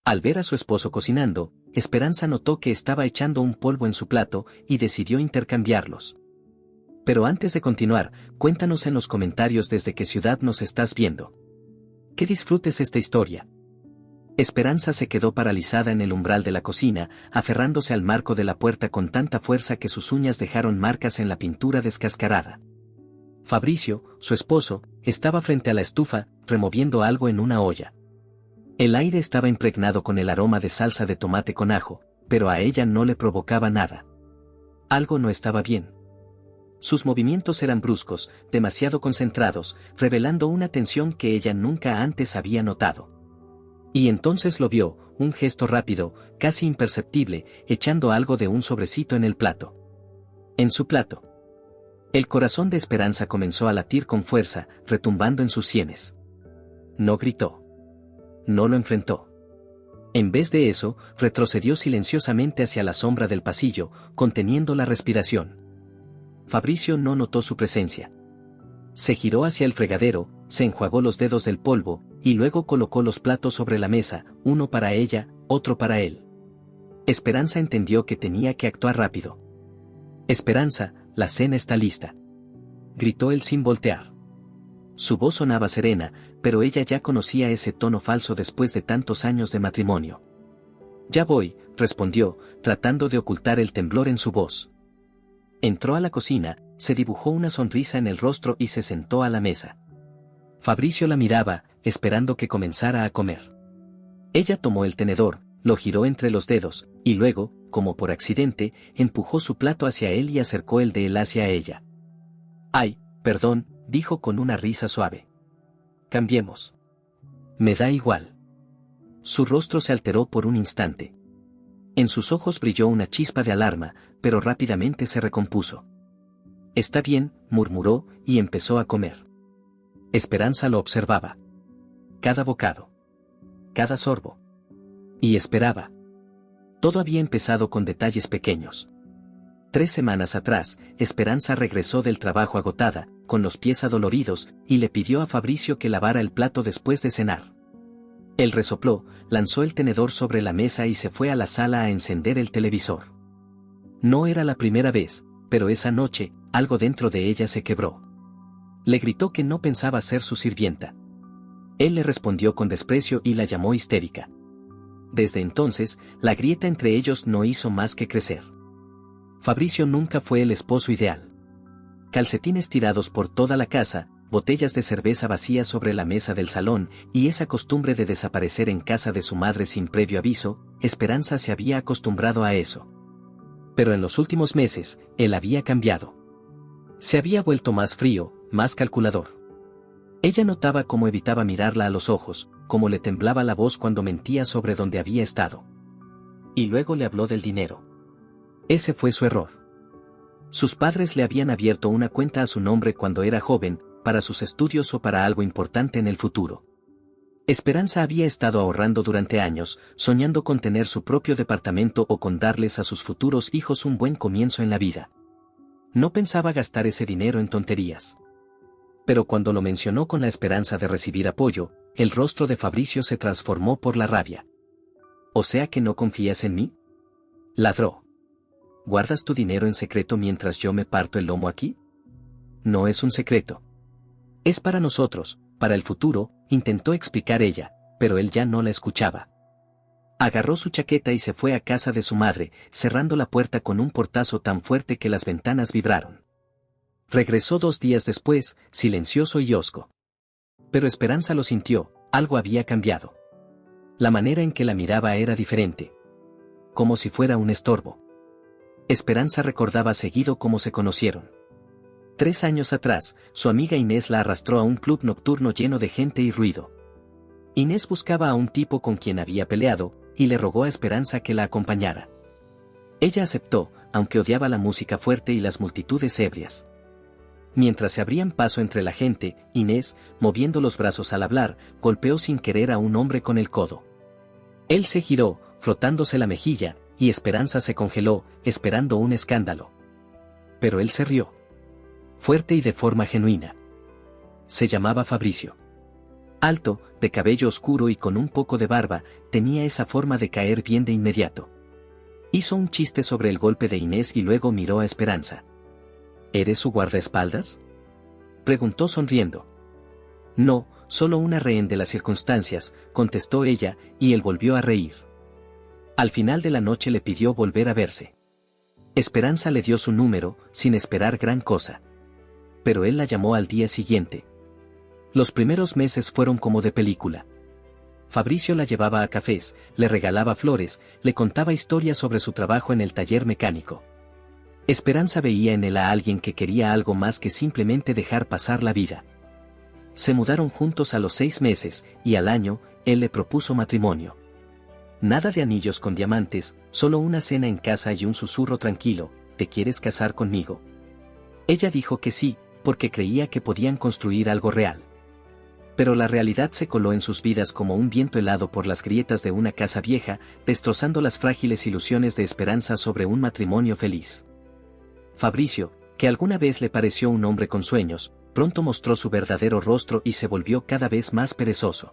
Al ver a su esposo cocinando, Esperanza notó que estaba echando un polvo en su plato y decidió intercambiarlos. Pero antes de continuar, cuéntanos en los comentarios desde qué ciudad nos estás viendo. Que disfrutes esta historia. Esperanza se quedó paralizada en el umbral de la cocina, aferrándose al marco de la puerta con tanta fuerza que sus uñas dejaron marcas en la pintura descascarada. Fabricio, su esposo, estaba frente a la estufa, removiendo algo en una olla. El aire estaba impregnado con el aroma de salsa de tomate con ajo, pero a ella no le provocaba nada. Algo no estaba bien. Sus movimientos eran bruscos, demasiado concentrados, revelando una tensión que ella nunca antes había notado. Y entonces lo vio, un gesto rápido, casi imperceptible, echando algo de un sobrecito en el plato. En su plato. El corazón de Esperanza comenzó a latir con fuerza, retumbando en sus sienes. No gritó. No lo enfrentó. En vez de eso, retrocedió silenciosamente hacia la sombra del pasillo, conteniendo la respiración. Fabricio no notó su presencia. Se giró hacia el fregadero, se enjuagó los dedos del polvo, y luego colocó los platos sobre la mesa, uno para ella, otro para él. Esperanza entendió que tenía que actuar rápido. «Esperanza, la cena está lista», gritó él sin voltear. Su voz sonaba serena, pero ella ya conocía ese tono falso después de tantos años de matrimonio. «Ya voy», respondió, tratando de ocultar el temblor en su voz. Entró a la cocina, se dibujó una sonrisa en el rostro y se sentó a la mesa. Fabricio la miraba, esperando que comenzara a comer. Ella tomó el tenedor, lo giró entre los dedos, y luego, como por accidente, empujó su plato hacia él y acercó el de él hacia ella. «Ay, perdón», dijo con una risa suave. «Cambiemos». «Me da igual». Su rostro se alteró por un instante. En sus ojos brilló una chispa de alarma, pero rápidamente se recompuso. «Está bien», murmuró, y empezó a comer. Esperanza lo observaba. Cada bocado. Cada sorbo. Y esperaba. Todo había empezado con detalles pequeños. 3 semanas atrás, Esperanza regresó del trabajo agotada, con los pies adoloridos, y le pidió a Fabricio que lavara el plato después de cenar. Él resopló, lanzó el tenedor sobre la mesa y se fue a la sala a encender el televisor. No era la primera vez, pero esa noche, algo dentro de ella se quebró. Le gritó que no pensaba ser su sirvienta. Él le respondió con desprecio y la llamó histérica. Desde entonces, la grieta entre ellos no hizo más que crecer. Fabricio nunca fue el esposo ideal. Calcetines tirados por toda la casa, botellas de cerveza vacías sobre la mesa del salón, y esa costumbre de desaparecer en casa de su madre sin previo aviso, Esperanza se había acostumbrado a eso. Pero en los últimos meses, él había cambiado. Se había vuelto más frío, más calculador. Ella notaba cómo evitaba mirarla a los ojos, cómo le temblaba la voz cuando mentía sobre dónde había estado. Y luego le habló del dinero. Ese fue su error. Sus padres le habían abierto una cuenta a su nombre cuando era joven, para sus estudios o para algo importante en el futuro. Esperanza había estado ahorrando durante años, soñando con tener su propio departamento o con darles a sus futuros hijos un buen comienzo en la vida. No pensaba gastar ese dinero en tonterías. Pero cuando lo mencionó con la esperanza de recibir apoyo, el rostro de Fabricio se transformó por la rabia. «¿O sea que no confías en mí?», ladró. «¿Guardas tu dinero en secreto mientras yo me parto el lomo aquí?». «No es un secreto. Es para nosotros, para el futuro», intentó explicar ella, pero él ya no la escuchaba. Agarró su chaqueta y se fue a casa de su madre, cerrando la puerta con un portazo tan fuerte que las ventanas vibraron. Regresó 2 días después, silencioso y hosco. Pero Esperanza lo sintió, algo había cambiado. La manera en que la miraba era diferente. Como si fuera un estorbo. Esperanza recordaba seguido cómo se conocieron. 3 años atrás, su amiga Inés la arrastró a un club nocturno lleno de gente y ruido. Inés buscaba a un tipo con quien había peleado, y le rogó a Esperanza que la acompañara. Ella aceptó, aunque odiaba la música fuerte y las multitudes ebrias. Mientras se abrían paso entre la gente, Inés, moviendo los brazos al hablar, golpeó sin querer a un hombre con el codo. Él se giró, frotándose la mejilla, y Esperanza se congeló, esperando un escándalo. Pero él se rió. Fuerte y de forma genuina. Se llamaba Fabricio. Alto, de cabello oscuro y con un poco de barba, tenía esa forma de caer bien de inmediato. Hizo un chiste sobre el golpe de Inés y luego miró a Esperanza. ¿Eres su guardaespaldas?, preguntó sonriendo. No, solo una rehén de las circunstancias, contestó ella, y él volvió a reír. Al final de la noche le pidió volver a verse. Esperanza le dio su número, sin esperar gran cosa. Pero él la llamó al día siguiente. Los primeros meses fueron como de película. Fabricio la llevaba a cafés, le regalaba flores, le contaba historias sobre su trabajo en el taller mecánico. Esperanza veía en él a alguien que quería algo más que simplemente dejar pasar la vida. Se mudaron juntos a los 6 meses, y al año, él le propuso matrimonio. Nada de anillos con diamantes, solo una cena en casa y un susurro tranquilo: ¿te quieres casar conmigo? Ella dijo que sí, porque creía que podían construir algo real. Pero la realidad se coló en sus vidas como un viento helado por las grietas de una casa vieja, destrozando las frágiles ilusiones de Esperanza sobre un matrimonio feliz. Fabricio, que alguna vez le pareció un hombre con sueños, pronto mostró su verdadero rostro y se volvió cada vez más perezoso.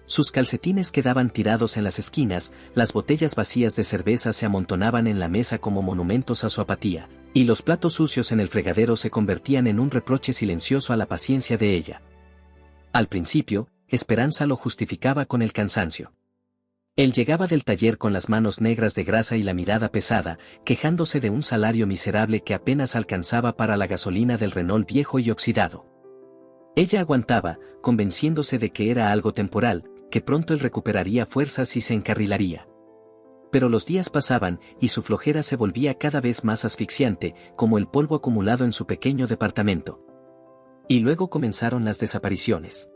Sus calcetines quedaban tirados en las esquinas, las botellas vacías de cerveza se amontonaban en la mesa como monumentos a su apatía, y los platos sucios en el fregadero se convertían en un reproche silencioso a la paciencia de ella. Al principio, Esperanza lo justificaba con el cansancio. Él llegaba del taller con las manos negras de grasa y la mirada pesada, quejándose de un salario miserable que apenas alcanzaba para la gasolina del Renault viejo y oxidado. Ella aguantaba, convenciéndose de que era algo temporal, que pronto él recuperaría fuerzas y se encarrilaría. Pero los días pasaban, y su flojera se volvía cada vez más asfixiante, como el polvo acumulado en su pequeño departamento. Y luego comenzaron las desapariciones.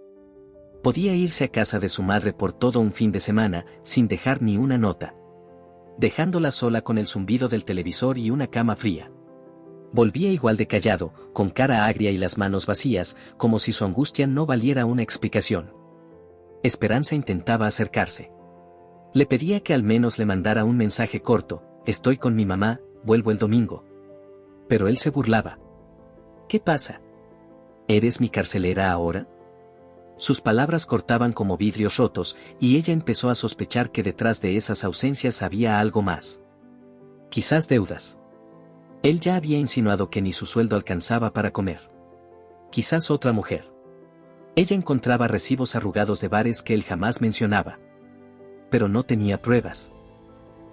Podía irse a casa de su madre por todo un fin de semana, sin dejar ni una nota. Dejándola sola con el zumbido del televisor y una cama fría. Volvía igual de callado, con cara agria y las manos vacías, como si su angustia no valiera una explicación. Esperanza intentaba acercarse. Le pedía que al menos le mandara un mensaje corto: estoy con mi mamá, vuelvo el domingo. Pero él se burlaba. ¿Qué pasa? ¿Eres mi carcelera ahora? Sus palabras cortaban como vidrios rotos, y ella empezó a sospechar que detrás de esas ausencias había algo más. Quizás deudas. Él ya había insinuado que ni su sueldo alcanzaba para comer. Quizás otra mujer. Ella encontraba recibos arrugados de bares que él jamás mencionaba. Pero no tenía pruebas.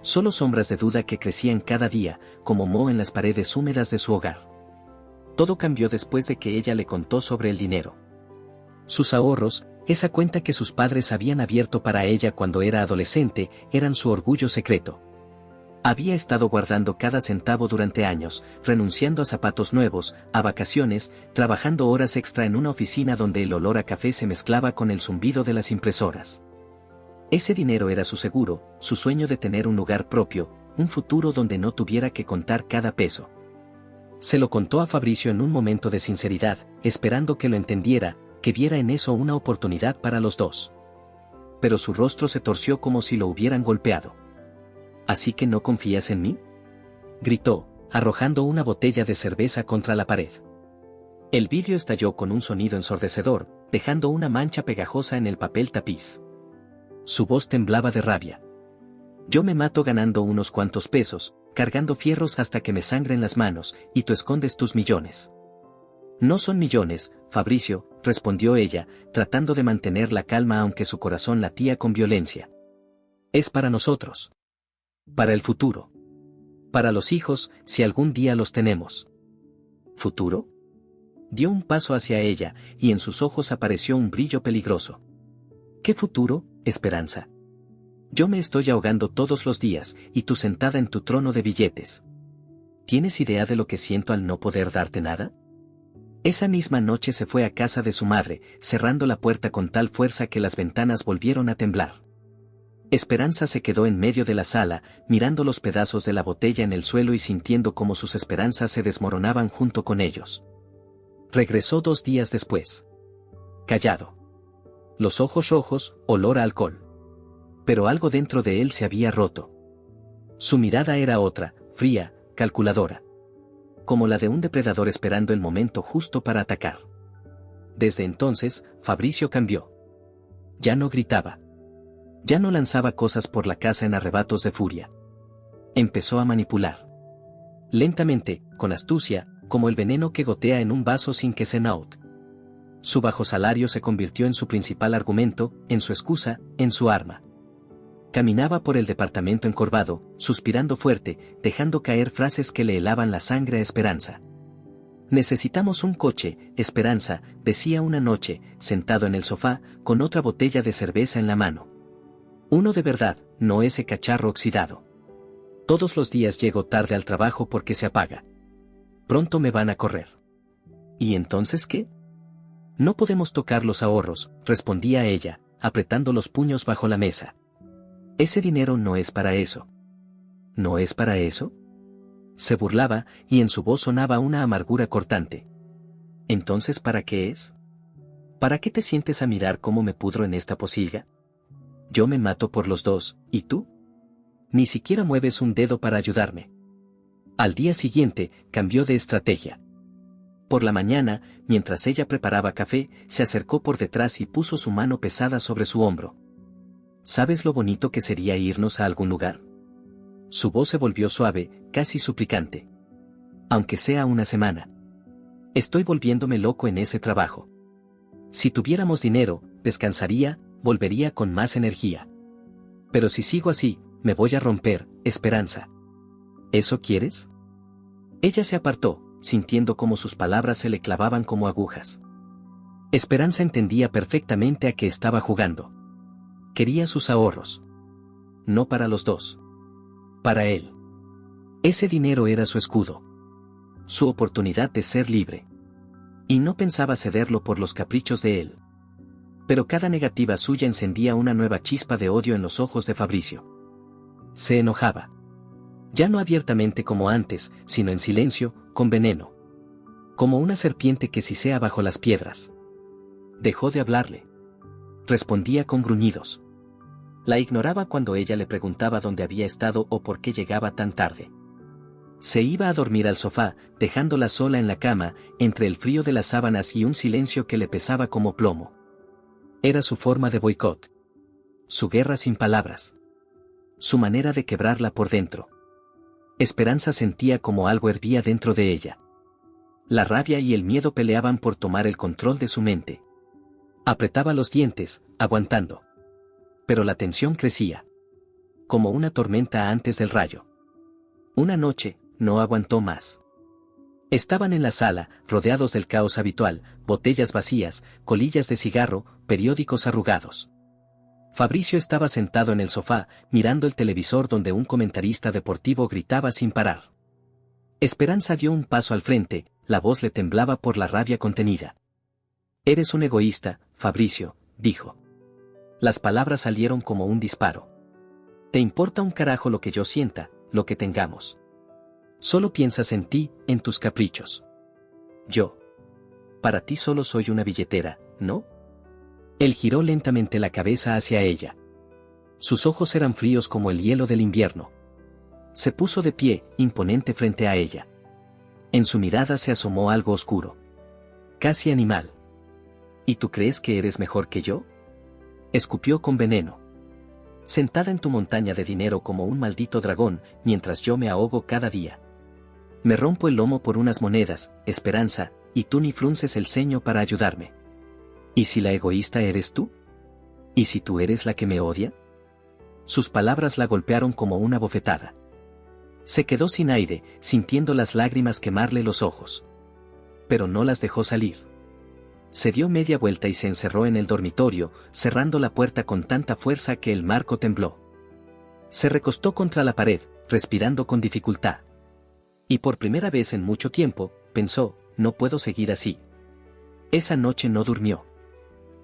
Solo sombras de duda que crecían cada día, como moho en las paredes húmedas de su hogar. Todo cambió después de que ella le contó sobre el dinero. Sus ahorros, esa cuenta que sus padres habían abierto para ella cuando era adolescente, eran su orgullo secreto. Había estado guardando cada centavo durante años, renunciando a zapatos nuevos, a vacaciones, trabajando horas extra en una oficina donde el olor a café se mezclaba con el zumbido de las impresoras. Ese dinero era su seguro, su sueño de tener un lugar propio, un futuro donde no tuviera que contar cada peso. Se lo contó a Fabricio en un momento de sinceridad, esperando que lo entendiera, que viera en eso una oportunidad para los dos. Pero su rostro se torció como si lo hubieran golpeado. ¿Así que no confías en mí?, gritó, arrojando una botella de cerveza contra la pared. El vidrio estalló con un sonido ensordecedor, dejando una mancha pegajosa en el papel tapiz. Su voz temblaba de rabia. Yo me mato ganando unos cuantos pesos, cargando fierros hasta que me sangren las manos, y tú escondes tus millones. No son millones, Fabricio, respondió ella, tratando de mantener la calma aunque su corazón latía con violencia. Es para nosotros. Para el futuro. Para los hijos, si algún día los tenemos. ¿Futuro? Dio un paso hacia ella, y en sus ojos apareció un brillo peligroso. ¿Qué futuro, Esperanza? Yo me estoy ahogando todos los días, y tú sentada en tu trono de billetes. ¿Tienes idea de lo que siento al no poder darte nada? Esa misma noche se fue a casa de su madre, cerrando la puerta con tal fuerza que las ventanas volvieron a temblar. Esperanza se quedó en medio de la sala, mirando los pedazos de la botella en el suelo y sintiendo cómo sus esperanzas se desmoronaban junto con ellos. Regresó 2 días después. Callado. Los ojos rojos, olor a alcohol. Pero algo dentro de él se había roto. Su mirada era otra, fría, calculadora. Como la de un depredador esperando el momento justo para atacar. Desde entonces, Fabricio cambió. Ya no gritaba. Ya no lanzaba cosas por la casa en arrebatos de furia. Empezó a manipular. Lentamente, con astucia, como el veneno que gotea en un vaso sin que se note. Su bajo salario se convirtió en su principal argumento, en su excusa, en su arma. Caminaba por el departamento encorvado, suspirando fuerte, dejando caer frases que le helaban la sangre a Esperanza. Necesitamos un coche, Esperanza, decía una noche, sentado en el sofá, con otra botella de cerveza en la mano. Uno de verdad, no ese cacharro oxidado. Todos los días llego tarde al trabajo porque se apaga. Pronto me van a correr. ¿Y entonces qué? No podemos tocar los ahorros, respondía ella, apretando los puños bajo la mesa. Ese dinero no es para eso. ¿No es para eso? Se burlaba, y en su voz sonaba una amargura cortante. ¿Entonces para qué es? ¿Para qué te sientes a mirar cómo me pudro en esta pocilga? Yo me mato por los dos, ¿y tú? Ni siquiera mueves un dedo para ayudarme. Al día siguiente, cambió de estrategia. Por la mañana, mientras ella preparaba café, se acercó por detrás y puso su mano pesada sobre su hombro. ¿Sabes lo bonito que sería irnos a algún lugar? Su voz se volvió suave, casi suplicante. Aunque sea una semana. Estoy volviéndome loco en ese trabajo. Si tuviéramos dinero, descansaría, volvería con más energía. Pero si sigo así, me voy a romper, Esperanza. ¿Eso quieres? Ella se apartó, sintiendo cómo sus palabras se le clavaban como agujas. Esperanza entendía perfectamente a qué estaba jugando. Quería sus ahorros. No para los dos. Para él. Ese dinero era su escudo. Su oportunidad de ser libre. Y no pensaba cederlo por los caprichos de él. Pero cada negativa suya encendía una nueva chispa de odio en los ojos de Fabricio. Se enojaba. Ya no abiertamente como antes, sino en silencio, con veneno. Como una serpiente que sisea bajo las piedras. Dejó de hablarle. Respondía con gruñidos. La ignoraba cuando ella le preguntaba dónde había estado o por qué llegaba tan tarde. Se iba a dormir al sofá, dejándola sola en la cama, entre el frío de las sábanas y un silencio que le pesaba como plomo. Era su forma de boicot. Su guerra sin palabras. Su manera de quebrarla por dentro. Esperanza sentía como algo hervía dentro de ella. La rabia y el miedo peleaban por tomar el control de su mente. Apretaba los dientes, aguantando. Pero la tensión crecía. Como una tormenta antes del rayo. Una noche, no aguantó más. Estaban en la sala, rodeados del caos habitual, botellas vacías, colillas de cigarro, periódicos arrugados. Fabricio estaba sentado en el sofá, mirando el televisor donde un comentarista deportivo gritaba sin parar. Esperanza dio un paso al frente, la voz le temblaba por la rabia contenida. Eres un egoísta, Fabricio, dijo. Las palabras salieron como un disparo. Te importa un carajo lo que yo sienta, lo que tengamos. Solo piensas en ti, en tus caprichos. Yo. Para ti solo soy una billetera, ¿no? Él giró lentamente la cabeza hacia ella. Sus ojos eran fríos como el hielo del invierno. Se puso de pie, imponente frente a ella. En su mirada se asomó algo oscuro. Casi animal. ¿Y tú crees que eres mejor que yo? Escupió con veneno. Sentada en tu montaña de dinero como un maldito dragón, mientras yo me ahogo cada día. Me rompo el lomo por unas monedas, Esperanza, y tú ni frunces el ceño para ayudarme. ¿Y si la egoísta eres tú? ¿Y si tú eres la que me odia? Sus palabras la golpearon como una bofetada. Se quedó sin aire, sintiendo las lágrimas quemarle los ojos. Pero no las dejó salir. Se dio media vuelta y se encerró en el dormitorio, cerrando la puerta con tanta fuerza que el marco tembló. Se recostó contra la pared, respirando con dificultad. Y por primera vez en mucho tiempo, pensó, no puedo seguir así. Esa noche no durmió.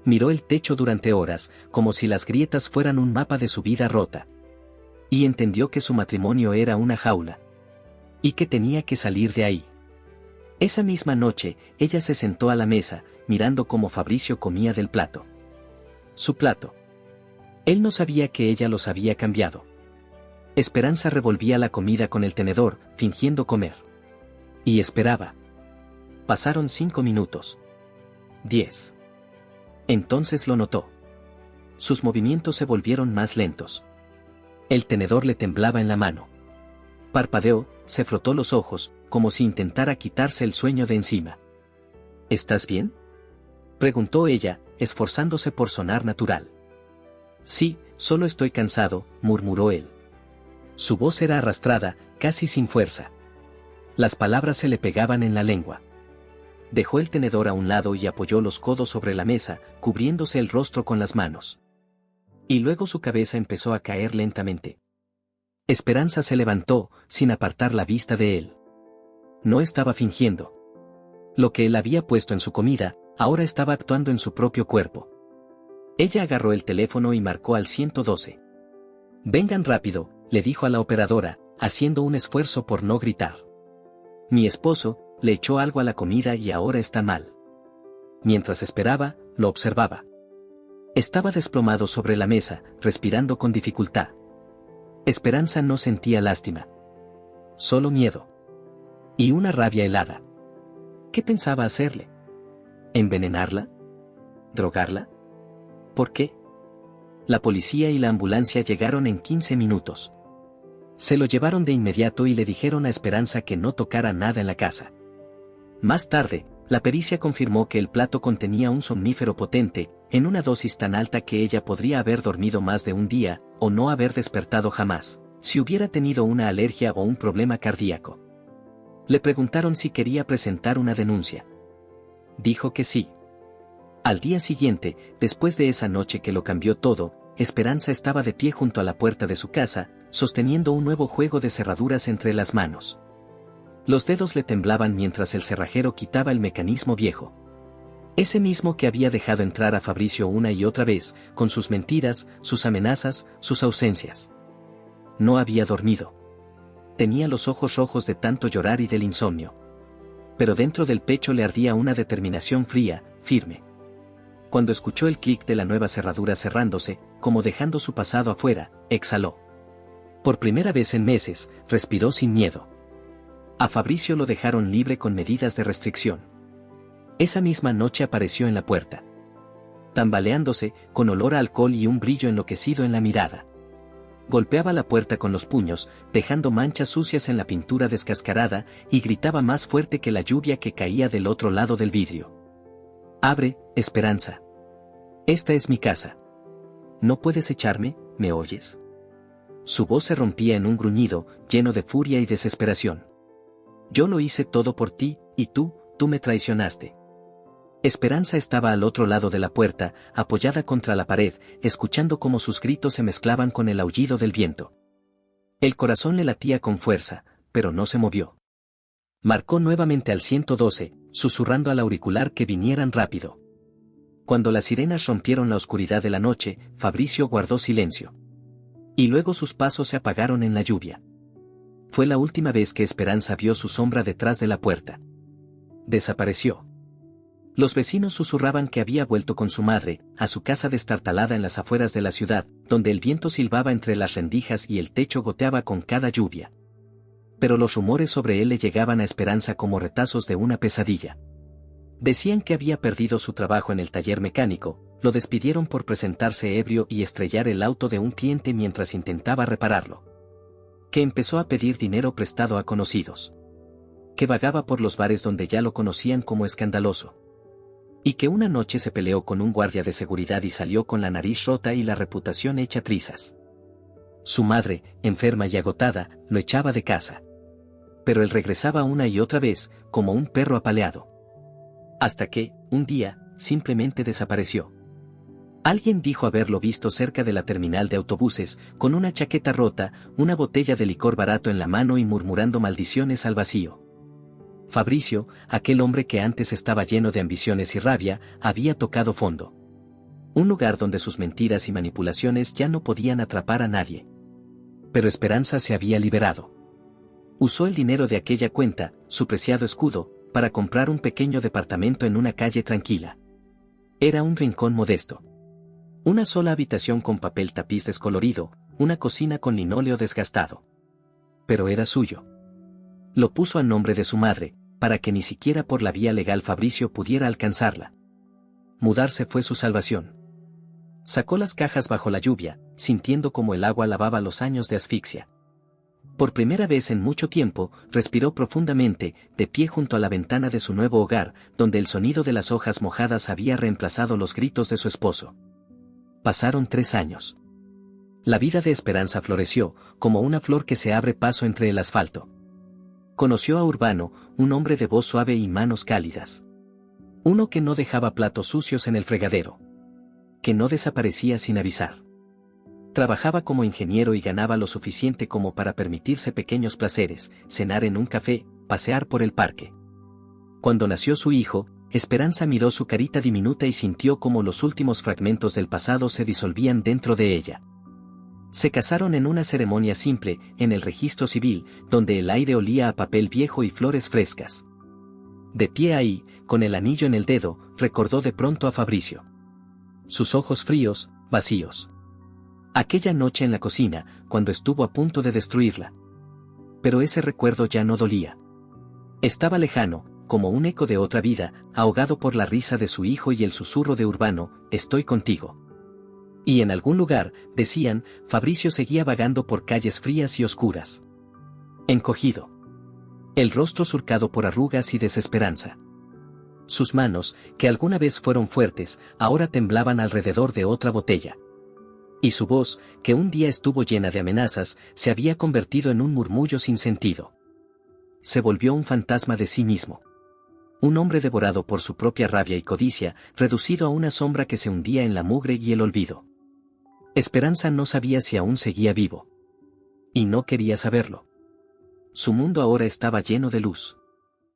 Miró el techo durante horas, como si las grietas fueran un mapa de su vida rota. Y entendió que su matrimonio era una jaula. Y que tenía que salir de ahí. Esa misma noche, ella se sentó a la mesa, mirando cómo Fabricio comía del plato. Su plato. Él no sabía que ella los había cambiado. Esperanza revolvía la comida con el tenedor, fingiendo comer. Y esperaba. Pasaron 5 minutos. 10. Entonces lo notó. sus movimientos se volvieron más lentos. El tenedor le temblaba en la mano. Parpadeó, se frotó los ojos, como si intentara quitarse el sueño de encima. ¿Estás bien?, preguntó ella, esforzándose por sonar natural. Sí, solo estoy cansado, murmuró él. Su voz era arrastrada, casi sin fuerza. Las palabras se le pegaban en la lengua. Dejó el tenedor a un lado y apoyó los codos sobre la mesa, cubriéndose el rostro con las manos. Y luego su cabeza empezó a caer lentamente. Esperanza se levantó, sin apartar la vista de él. No estaba fingiendo. Lo que él había puesto en su comida, ahora estaba actuando en su propio cuerpo. Ella agarró el teléfono y marcó al 112. «Vengan rápido», le dijo a la operadora, haciendo un esfuerzo por no gritar. «Mi esposo le echó algo a la comida y ahora está mal». Mientras esperaba, lo observaba. Estaba desplomado sobre la mesa, respirando con dificultad. Esperanza no sentía lástima. Solo miedo. Y una rabia helada. ¿Qué pensaba hacerle? ¿Envenenarla? ¿Drogarla? ¿Por qué? La policía y la ambulancia llegaron en 15 minutos. Se lo llevaron de inmediato y le dijeron a Esperanza que no tocara nada en la casa. Más tarde, la pericia confirmó que el plato contenía un somnífero potente, en una dosis tan alta que ella podría haber dormido más de un día, o no haber despertado jamás, si hubiera tenido una alergia o un problema cardíaco. Le preguntaron si quería presentar una denuncia. Dijo que sí. Al día siguiente, después de esa noche que lo cambió todo, Esperanza estaba de pie junto a la puerta de su casa, sosteniendo un nuevo juego de cerraduras entre las manos. Los dedos le temblaban mientras el cerrajero quitaba el mecanismo viejo. Ese mismo que había dejado entrar a Fabricio una y otra vez, con sus mentiras, sus amenazas, sus ausencias. No había dormido. Tenía los ojos rojos de tanto llorar y del insomnio. Pero dentro del pecho le ardía una determinación fría, firme. Cuando escuchó el clic de la nueva cerradura cerrándose, como dejando su pasado afuera, exhaló. Por primera vez en meses, respiró sin miedo. A Fabricio lo dejaron libre con medidas de restricción. Esa misma noche apareció en la puerta. Tambaleándose, con olor a alcohol y un brillo enloquecido en la mirada. Golpeaba la puerta con los puños, dejando manchas sucias en la pintura descascarada, y gritaba más fuerte que la lluvia que caía del otro lado del vidrio. «Abre, Esperanza. Esta es mi casa. No puedes echarme, ¿me oyes?». Su voz se rompía en un gruñido, lleno de furia y desesperación. «Yo lo hice todo por ti, y tú me traicionaste». Esperanza estaba al otro lado de la puerta, apoyada contra la pared, escuchando cómo sus gritos se mezclaban con el aullido del viento. El corazón le latía con fuerza, pero no se movió. Marcó nuevamente al 112, susurrando al auricular que vinieran rápido. Cuando las sirenas rompieron la oscuridad de la noche, Fabricio guardó silencio. Y luego sus pasos se apagaron en la lluvia. Fue la última vez que Esperanza vio su sombra detrás de la puerta. Desapareció. Los vecinos susurraban que había vuelto con su madre, a su casa destartalada en las afueras de la ciudad, donde el viento silbaba entre las rendijas y el techo goteaba con cada lluvia. Pero los rumores sobre él le llegaban a Esperanza como retazos de una pesadilla. Decían que había perdido su trabajo en el taller mecánico, lo despidieron por presentarse ebrio y estrellar el auto de un cliente mientras intentaba repararlo. Que empezó a pedir dinero prestado a conocidos. Que vagaba por los bares donde ya lo conocían como escandaloso. Y que una noche se peleó con un guardia de seguridad y salió con la nariz rota y la reputación hecha trizas. Su madre, enferma y agotada, lo echaba de casa. Pero él regresaba una y otra vez, como un perro apaleado. Hasta que, un día, simplemente desapareció. Alguien dijo haberlo visto cerca de la terminal de autobuses, con una chaqueta rota, una botella de licor barato en la mano y murmurando maldiciones al vacío. Fabricio, aquel hombre que antes estaba lleno de ambiciones y rabia, había tocado fondo. Un lugar donde sus mentiras y manipulaciones ya no podían atrapar a nadie. Pero Esperanza se había liberado. Usó el dinero de aquella cuenta, su preciado escudo, para comprar un pequeño departamento en una calle tranquila. Era un rincón modesto. Una sola habitación con papel tapiz descolorido, una cocina con linóleo desgastado. Pero era suyo. Lo puso a nombre de su madre, para que ni siquiera por la vía legal Fabricio pudiera alcanzarla. Mudarse fue su salvación. Sacó las cajas bajo la lluvia, sintiendo como el agua lavaba los años de asfixia. Por primera vez en mucho tiempo, respiró profundamente, de pie junto a la ventana de su nuevo hogar, donde el sonido de las hojas mojadas había reemplazado los gritos de su esposo. Pasaron 3 años. La vida de Esperanza floreció, como una flor que se abre paso entre el asfalto. Conoció a Urbano, un hombre de voz suave y manos cálidas. Uno que no dejaba platos sucios en el fregadero. Que no desaparecía sin avisar. Trabajaba como ingeniero y ganaba lo suficiente como para permitirse pequeños placeres, cenar en un café, pasear por el parque. Cuando nació su hijo, Esperanza miró su carita diminuta y sintió como los últimos fragmentos del pasado se disolvían dentro de ella. Se casaron en una ceremonia simple, en el registro civil, donde el aire olía a papel viejo y flores frescas. De pie ahí, con el anillo en el dedo, recordó de pronto a Fabricio. Sus ojos fríos, vacíos. Aquella noche en la cocina, cuando estuvo a punto de destruirla. Pero ese recuerdo ya no dolía. Estaba lejano, como un eco de otra vida, ahogado por la risa de su hijo y el susurro de Urbano, «Estoy contigo». Y en algún lugar, decían, Fabricio seguía vagando por calles frías y oscuras. Encogido. El rostro surcado por arrugas y desesperanza. Sus manos, que alguna vez fueron fuertes, ahora temblaban alrededor de otra botella. Y su voz, que un día estuvo llena de amenazas, se había convertido en un murmullo sin sentido. Se volvió un fantasma de sí mismo. Un hombre devorado por su propia rabia y codicia, reducido a una sombra que se hundía en la mugre y el olvido. Esperanza no sabía si aún seguía vivo. Y no quería saberlo. Su mundo ahora estaba lleno de luz.